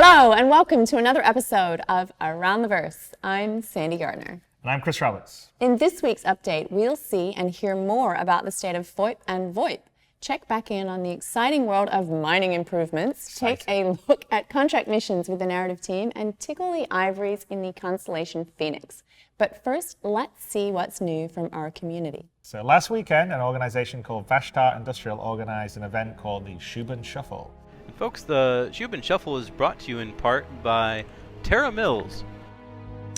Hello and welcome to another episode of Around the Verse. I'm Sandy Gardiner. And I'm Chris Roberts. In this week's update, we'll see and hear more about the state of FOIP and VOIP. Check back in on the exciting world of mining improvements, take a look at contract missions with the narrative team, and tickle the ivories in the constellation Phoenix. But first, let's see what's new from our community. So last weekend, an organization called Vashtar Industrial organized an event called the Shubin Shuffle. And folks, the Shubin Shuffle is brought to you in part by Terra Mills.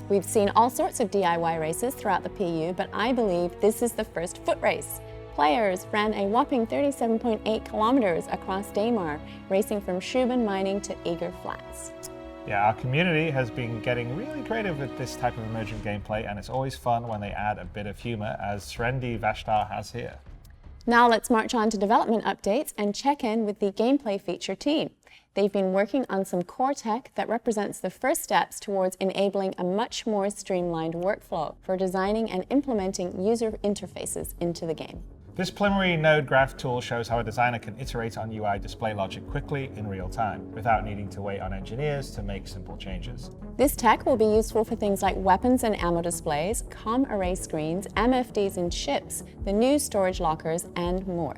We've seen all sorts of DIY races throughout the PU, but I believe this is the first foot race. Players ran a whopping 37.8 kilometers across Daymar, racing from Shubin Mining to Eager Flats. Yeah, our community has been getting really creative with this type of emergent gameplay, and it's always fun when they add a bit of humor, as Srendi Vashtar has here. Now let's march on to development updates and check in with the gameplay feature team. They've been working on some core tech that represents the first steps towards enabling a much more streamlined workflow for designing and implementing user interfaces into the game. This preliminary node graph tool shows how a designer can iterate on UI display logic quickly in real time, without needing to wait on engineers to make simple changes. This tech will be useful for things like weapons and ammo displays, comm array screens, MFDs in ships, the new storage lockers, and more.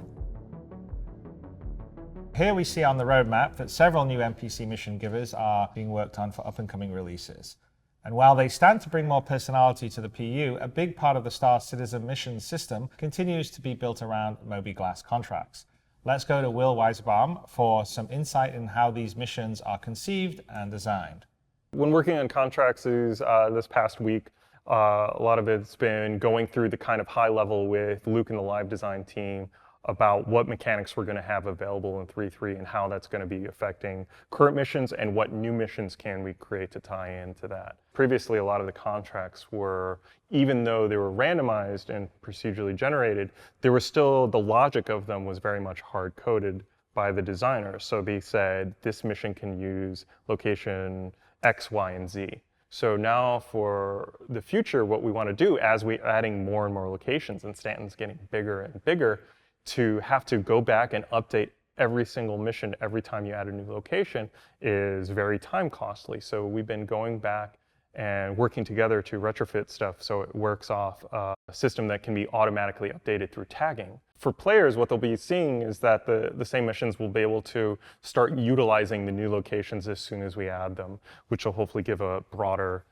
Here we see on the roadmap that several new NPC mission givers are being worked on for up-and-coming releases. And while they stand to bring more personality to the PU, a big part of the Star Citizen mission system continues to be built around mobiGlas contracts. Let's go to Will Weisebaum for some insight in how these missions are conceived and designed. When working on contracts this past week, a lot of it's been going through the kind of high level with Luke and the live design team about what mechanics we're going to have available in 3.3 and how that's going to be affecting current missions and what new missions can we create to tie into that. Previously, a lot of the contracts were, even though they were randomized and procedurally generated, there was still, the logic of them was very much hard-coded by the designer. So they said, this mission can use location X, Y, and Z. So now for the future, what we want to do as we're adding more and more locations and Stanton's getting bigger and bigger, to have to go back and update every single mission every time you add a new location is very time costly. So we've been going back and working together to retrofit stuff so it works off a system that can be automatically updated through tagging. For players, what they'll be seeing is that the same missions will be able to start utilizing the new locations as soon as we add them, which will hopefully give a broader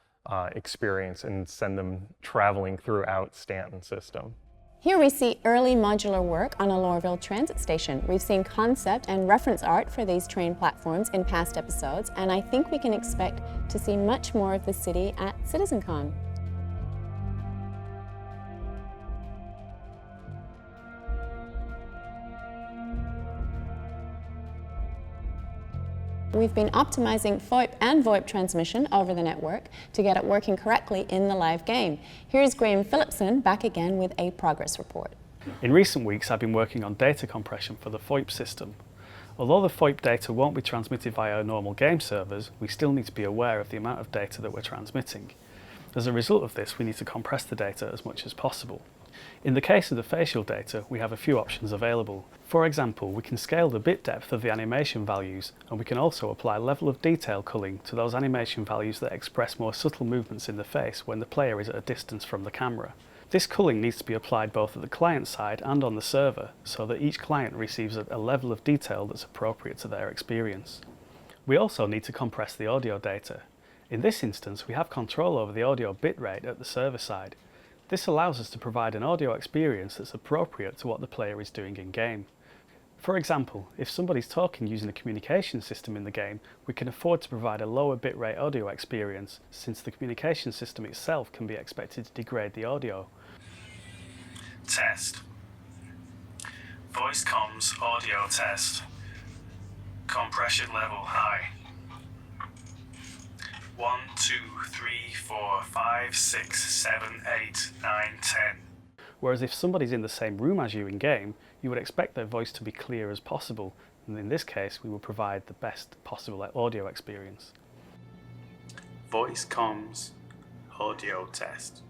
experience and send them traveling throughout Stanton's system. Here we see early modular work on a Lorville transit station. We've seen concept and reference art for these train platforms in past episodes, and I think we can expect to see much more of the city at CitizenCon. We've been optimizing FOIP and VOIP transmission over the network to get it working correctly in the live game. Here's PHILLIPSON back again with a progress report. In recent weeks, I've been working on data compression for the FOIP system. Although the FOIP data won't be transmitted via normal game servers, we still need to be aware of the amount of data that we're transmitting. As a result of this, we need to compress the data as much as possible. In the case of the facial data, we have a few options available. For example, we can scale the bit depth of the animation values, and we can also apply level of detail culling to those animation values that express more subtle movements in the face when the player is at a distance from the camera. This culling needs to be applied both at the client side and on the server, so that each client receives a level of detail that's appropriate to their experience. We also need to compress the audio data. In this instance, we have control over the audio bitrate at the server side. This allows us to provide an audio experience that's appropriate to what the player is doing in-game. For example, if somebody's talking using a communication system in the game, we can afford to provide a lower bitrate audio experience, since the communication system itself can be expected to degrade the audio. Test. Voice comms audio test. Compression level high. 1, 2, 3, 4, 5, 6, 7, 8, 9, 10. Whereas if somebody's in the same room as you in-game, you would expect their voice to be clear as possible, and in this case we will provide the best possible audio experience. Voice comms audio test.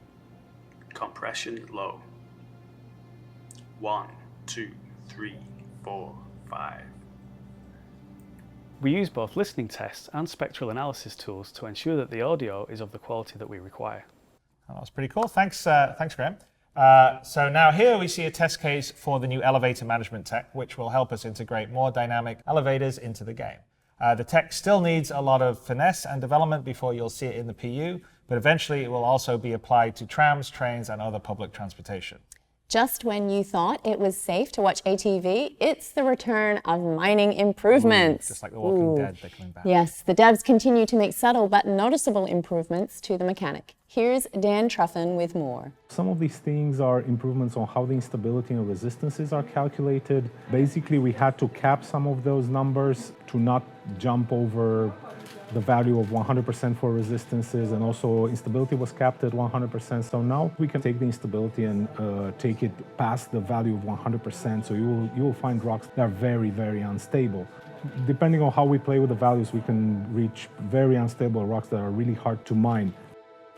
Compression low. 1, 2, 3, 4, 5. We use both listening tests and spectral analysis tools to ensure that the audio is of the quality that we require. Oh, that's pretty cool. Thanks, Graham. So now here we see a test case for the new elevator management tech, which will help us integrate more dynamic elevators into the game. The tech still needs a lot of finesse and development before you'll see it in the PU, but eventually it will also be applied to trams, trains, and other public transportation. Just when you thought it was safe to watch ATV, it's the return of mining improvements. Just like The Walking Dead, they're coming back. Yes, the devs continue to make subtle but noticeable improvements to the mechanic. Here's Dan TRUFIN with more. Some of these things are improvements on how the instability and resistances are calculated. Basically, we had to cap some of those numbers to not jump over the value of 100% for resistances, and also instability was capped at 100%. So now we can take the instability and take it past the value of 100%. So you will find rocks that are very, very unstable. Depending on how we play with the values, we can reach very unstable rocks that are really hard to mine.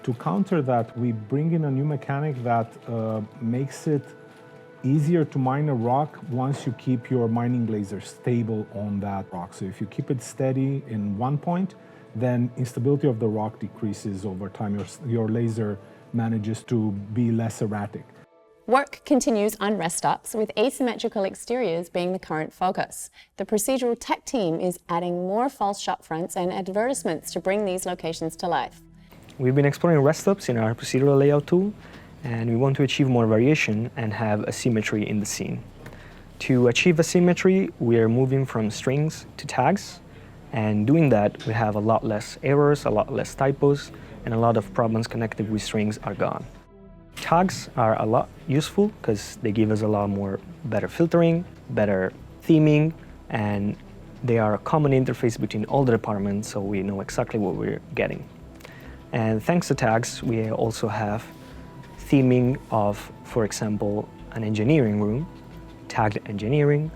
To counter that, we bring in a new mechanic that makes it easier to mine a rock once you keep your mining laser stable on that rock. So if you keep it steady in one point, then instability of the rock decreases over time. Your laser manages to be less erratic. Work continues on rest stops, with asymmetrical exteriors being the current focus. The procedural tech team is adding more false shot fronts and advertisements to bring these locations to life. We've been exploring rest stops in our procedural layout tool, and we want to achieve more variation and have asymmetry in the scene. To achieve asymmetry, we are moving from strings to tags, and doing that, we have a lot less errors, a lot less typos, and a lot of problems connected with strings are gone. Tags are a lot useful because they give us a lot more better filtering, better theming, and they are a common interface between all the departments, so we know exactly what we're getting. And thanks to tags, we also have theming of, for example, an engineering room, tagged engineering.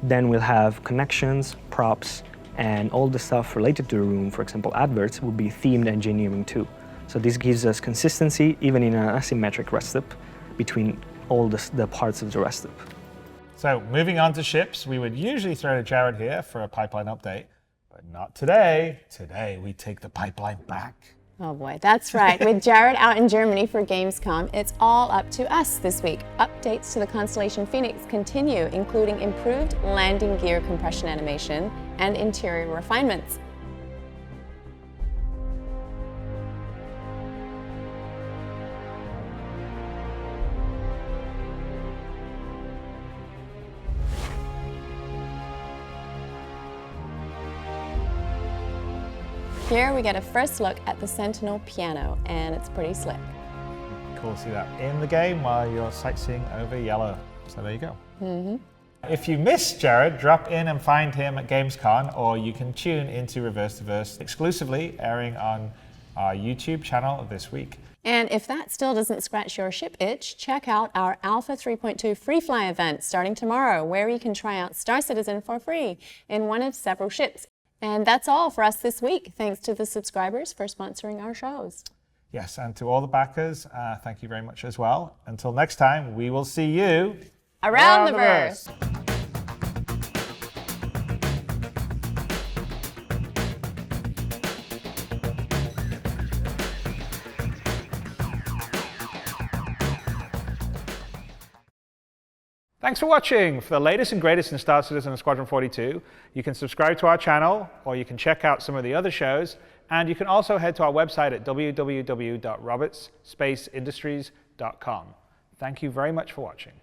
Then we'll have connections, props, and all the stuff related to the room, for example, adverts, will be themed engineering too. So this gives us consistency, even in an asymmetric rest stop, between all the parts of the rest stop. So moving on to ships, we would usually throw to Jared here for a pipeline update, but not today. Today we take the pipeline back. Oh boy, that's right. With Jared out in Germany for Gamescom, it's all up to us this week. Updates to the Constellation Phoenix continue, including improved landing gear compression animation and interior refinements. Here we get a first look at the Sentinel piano, and it's pretty slick. Cool to see that in the game while you're sightseeing over yellow. So there you go. If you miss Jared, drop in and find him at Gamescom, or you can tune into Reverse to Verse exclusively airing on our YouTube channel this week. And if that still doesn't scratch your ship itch, check out our Alpha 3.2 Free Fly event starting tomorrow, where you can try out Star Citizen for free in one of several ships. And that's all for us this week. Thanks to the subscribers for sponsoring our shows. Yes, and to all the backers, thank you very much as well. Until next time, we will see you Around the verse. Thanks for watching. For the latest and greatest in Star Citizen and Squadron 42, you can subscribe to our channel, or you can check out some of the other shows, and you can also head to our website at www.robertsspaceindustries.com. Thank you very much for watching.